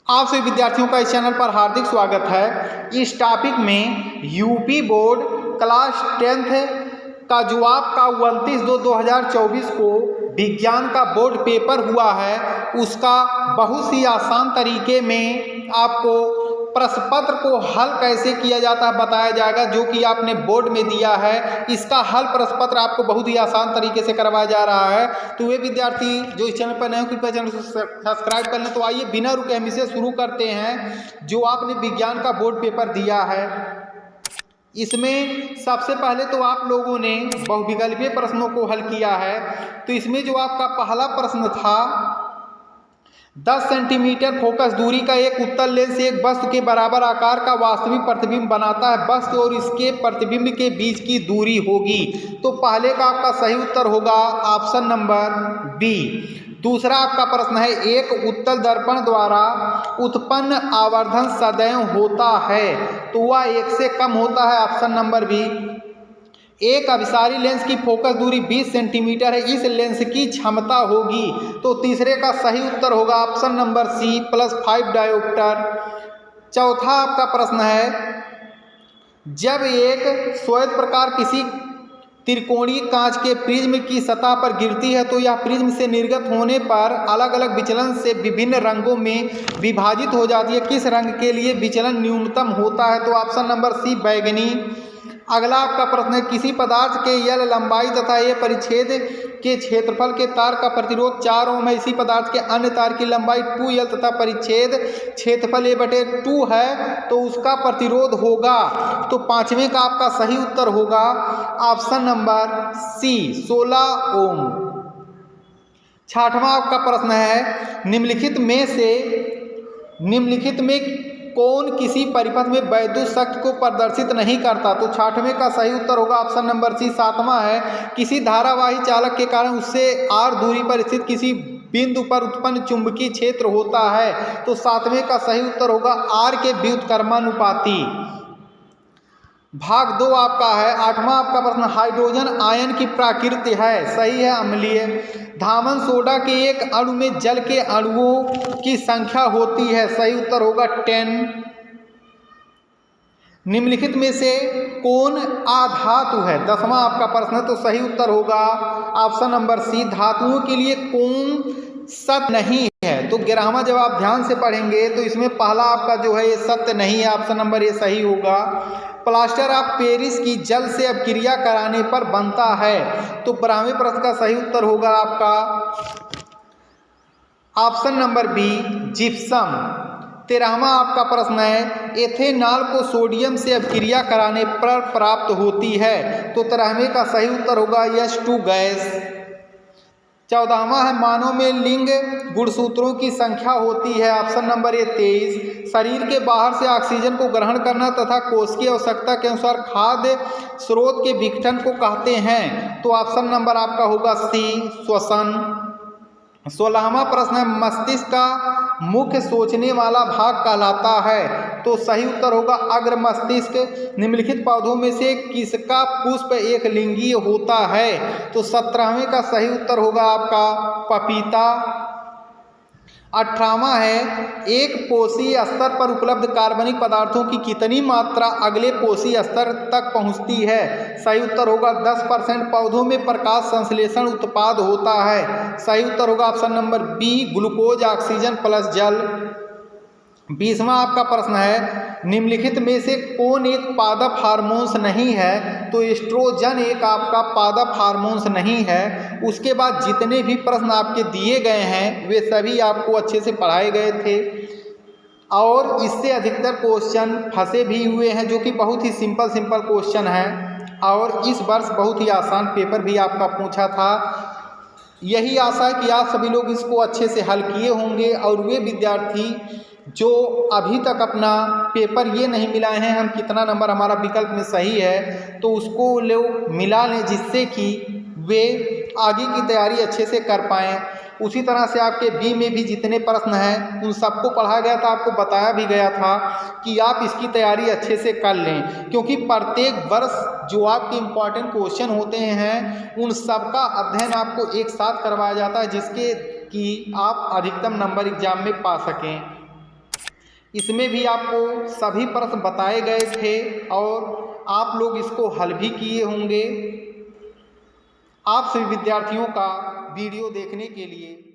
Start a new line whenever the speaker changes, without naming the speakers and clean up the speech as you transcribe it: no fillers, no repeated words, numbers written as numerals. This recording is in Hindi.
आप सभी विद्यार्थियों का इस चैनल पर हार्दिक स्वागत है। इस टॉपिक में यूपी बोर्ड क्लास 10th का जो आपका 29/2/2024 को विज्ञान का बोर्ड पेपर हुआ है, उसका बहुत ही आसान तरीके में आपको प्रश्न पत्र को हल कैसे किया जाता है बताया जाएगा, जो कि आपने बोर्ड में दिया है। इसका हल प्रश्न पत्र आपको बहुत ही आसान तरीके से करवाया जा रहा है। तो वे विद्यार्थी जो इस चैनल पर नए हो, कृपया चैनल को सब्सक्राइब कर लें। तो आइए बिना रुके हम इसे शुरू करते हैं। जो आपने विज्ञान का बोर्ड पेपर दिया है, इसमें सबसे पहले तो आप लोगों ने बहुविकल्पीय प्रश्नों को हल किया है। तो इसमें जो आपका पहला प्रश्न था, 10 सेंटीमीटर फोकस दूरी का एक उत्तल लेंस एक वस्तु के बराबर आकार का वास्तविक प्रतिबिंब बनाता है। वस्तु और इसके प्रतिबिंब के बीच की दूरी होगी। तो पहले का आपका सही उत्तर होगा ऑप्शन नंबर बी। दूसरा आपका प्रश्न है, एक उत्तल दर्पण द्वारा उत्पन्न आवर्धन सदैव होता है, तो वह 1 से कम होता है। Option number B. एक अभिसारी लेंस की फोकस दूरी 20 सेंटीमीटर है, इस लेंस की क्षमता होगी। तो तीसरे का सही उत्तर होगा ऑप्शन नंबर सी +5 डायोप्टर। चौथा आपका प्रश्न है, जब एक श्वेत प्रकाश किसी त्रिकोणीय कांच के प्रिज्म की सतह पर गिरती है, तो यह प्रिज्म से निर्गत होने पर अलग अलग विचलन से विभिन्न रंगों में विभाजित हो जाती है। किस रंग के लिए विचलन न्यूनतम होता है? तो ऑप्शन नंबर सी बैगनी। अगला आपका प्रश्न है, किसी पदार्थ के यल लंबाई तथा ए परिच्छेद के क्षेत्रफल के तार का प्रतिरोध 4 ओम है। इसी पदार्थ के अन्य तार की लंबाई 2l तथा परिच्छेद क्षेत्रफल a/2 है, तो उसका प्रतिरोध होगा। तो पांचवें का आपका सही उत्तर होगा ऑप्शन नंबर सी 16 ओम। छठवां आपका प्रश्न है, निम्नलिखित में कौन किसी परिपथ में वैद्युत शक्ति को प्रदर्शित नहीं करता? तो छठवें का सही उत्तर होगा ऑप्शन नंबर सी। सातवां है, किसी धारावाही चालक के कारण उससे r दूरी पर स्थित किसी बिंदु पर उत्पन्न चुंबकीय क्षेत्र होता है। तो सातवें का सही उत्तर होगा r के व्युत्क्रमानुपाती। भाग 2 आपका है, आठवां आपका प्रश्न, हाइड्रोजन आयन की प्रकृति है, सही है अम्लीय। धामन सोडा के एक अणु में जल के अणुओं की संख्या होती है, सही उत्तर होगा 10। निम्नलिखित में से कौन अधातु है? 10वां आपका प्रश्न है, तो सही उत्तर होगा ऑप्शन नंबर सी। धातुओं के लिए कौन सत्य नहीं है? तो 11वां जब आप ध्यान से पढ़ेंगे तो इसमें पहला आपका जो है ये सत्य नहीं है, ऑप्शन नंबर ए सही होगा। प्लास्टर ऑफ पेरिस की जल से अभिक्रिया कराने पर बनता है, तो 12वें प्रश्न का सही उत्तर होगा आपका ऑप्शन नंबर बी जिप्सम। 13वां आपका प्रश्न है, एथेनॉल को सोडियम से अभिक्रिया कराने पर प्राप्त होती है, तो 13वें का सही उत्तर होगा H2 गैस। 14वां है, मानव में लिंग गुणसूत्रों की संख्या होती है, ऑप्शन नंबर ए 23। शरीर के बाहर से ऑक्सीजन को ग्रहण करना तथा कोश की आवश्यकता के अनुसार खाद्य स्रोत के विघटन को कहते हैं, तो ऑप्शन नंबर आपका होगा सी श्वसन। 16वां प्रश्न है, मस्तिष्क का मुख्य सोचने वाला भाग कहलाता है, तो सही उत्तर होगा अग्र मस्तिष्क। निम्नलिखित पौधों में से किसका पुष्प एक लिंगीय होता है? तो 17वें का सही उत्तर होगा आपका पपीता। 18वां है, एक पोषी स्तर पर उपलब्ध कार्बनिक पदार्थों की कितनी मात्रा अगले पोषी स्तर तक पहुंचती है? सही उत्तर होगा 10%। पौधों में प्रकाश संश्लेषण उत्पाद होता है, सही उत्तर होगा option number B glucose oxygen plus जल। 20वां आपका प्रश्न है, निम्नलिखित में से कौन एक पादप हार्मोन्स नहीं है? तो एस्ट्रोजन एक आपका पादप हार्मोन्स नहीं है। उसके बाद जितने भी प्रश्न आपके दिए गए हैं वे सभी आपको अच्छे से पढ़ाए गए थे, और इससे अधिकतर क्वेश्चन फंसे भी हुए हैं, जो कि बहुत ही सिंपल क्वेश्चन है। और इस वर्ष बहुत ही आसान पेपर भी आपका पूछा था। यही आशा है कि आप सभी लोग इसको अच्छे से हल किए होंगे, और वे विद्यार्थी जो अभी तक अपना पेपर ये नहीं मिलाए हैं हम कितना नंबर हमारा विकल्प में सही है, तो उसको लोग मिला लें, जिससे कि वे आगे की तैयारी अच्छे से कर पाएँ। उसी तरह से आपके बी में भी जितने प्रश्न हैं उन सबको पढ़ा गया था, आपको बताया भी गया था कि आप इसकी तैयारी अच्छे से कर लें, क्योंकि प्रत्येक वर्ष जो आपके इम्पॉर्टेंट क्वेश्चन होते हैं उन सब का अध्ययन आपको एक साथ करवाया जाता है, जिसके कि आप अधिकतम नंबर एग्जाम में पा सकें। इसमें भी आपको सभी प्रश्न बताए गए थे और आप लोग इसको हल भी किए होंगे। आप सभी विद्यार्थियों का वीडियो देखने के लिए